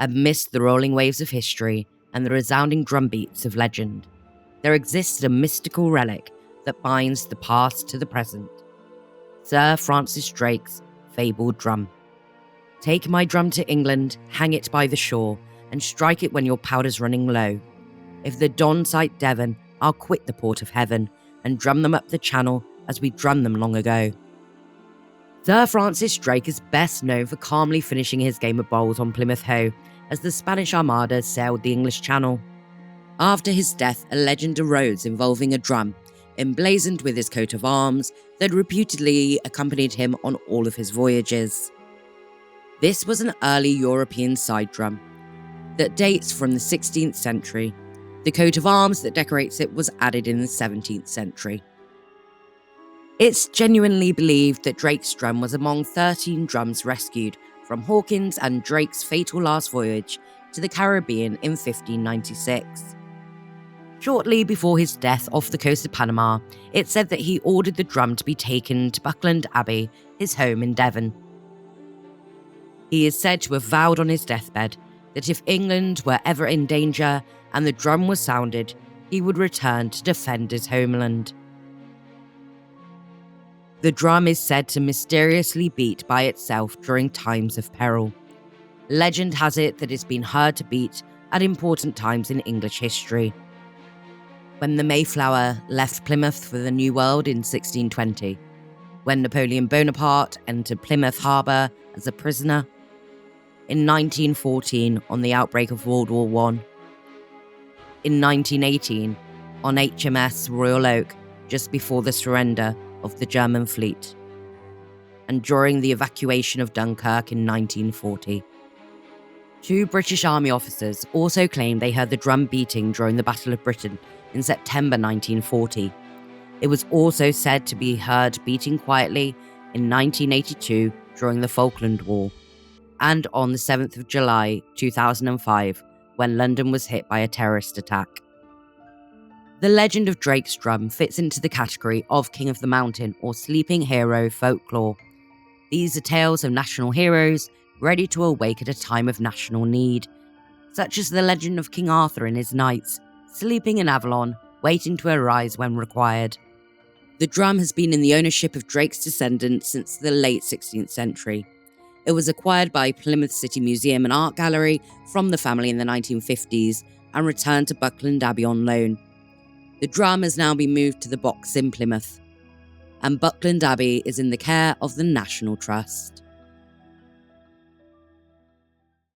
Amidst the rolling waves of history and the resounding drumbeats of legend, there exists a mystical relic that binds the past to the present. Sir Francis Drake's fabled drum. Take my drum to England, hang it by the shore, and strike it when your powder's running low. If the dawn sight Devon, I'll quit the port of heaven and drum them up the channel as we drummed them long ago. Sir Francis Drake is best known for calmly finishing his game of bowls on Plymouth Hoe as the Spanish Armada sailed the English Channel. After his death, a legend arose involving a drum, emblazoned with his coat of arms, that reputedly accompanied him on all of his voyages. This was an early European side drum that dates from the 16th century. The coat of arms that decorates it was added in the 17th century. It's genuinely believed that Drake's drum was among 13 drums rescued from Hawkins and Drake's fatal last voyage to the Caribbean in 1596. Shortly before his death off the coast of Panama, it's said that he ordered the drum to be taken to Buckland Abbey, his home in Devon. He is said to have vowed on his deathbed that if England were ever in danger and the drum was sounded, he would return to defend his homeland. The drum is said to mysteriously beat by itself during times of peril. Legend has it that it's been heard to beat at important times in English history. When the Mayflower left Plymouth for the New World in 1620, when Napoleon Bonaparte entered Plymouth Harbour as a prisoner, in 1914 on the outbreak of World War I, in 1918 on HMS Royal Oak just before the surrender of the German fleet, and during the evacuation of Dunkirk in 1940. Two British Army officers also claimed they heard the drum beating during the Battle of Britain in September 1940. It was also said to be heard beating quietly in 1982 during the Falkland War, and on the 7th of July 2005 when London was hit by a terrorist attack. The legend of Drake's drum fits into the category of King of the Mountain or sleeping hero folklore. These are tales of national heroes ready to awake at a time of national need, such as the legend of King Arthur and his knights, sleeping in Avalon, waiting to arise when required. The drum has been in the ownership of Drake's descendants since the late 16th century. It was acquired by Plymouth City Museum and Art Gallery from the family in the 1950s and returned to Buckland Abbey on loan. The drum has now been moved to the box in Plymouth, and Buckland Abbey is in the care of the National Trust.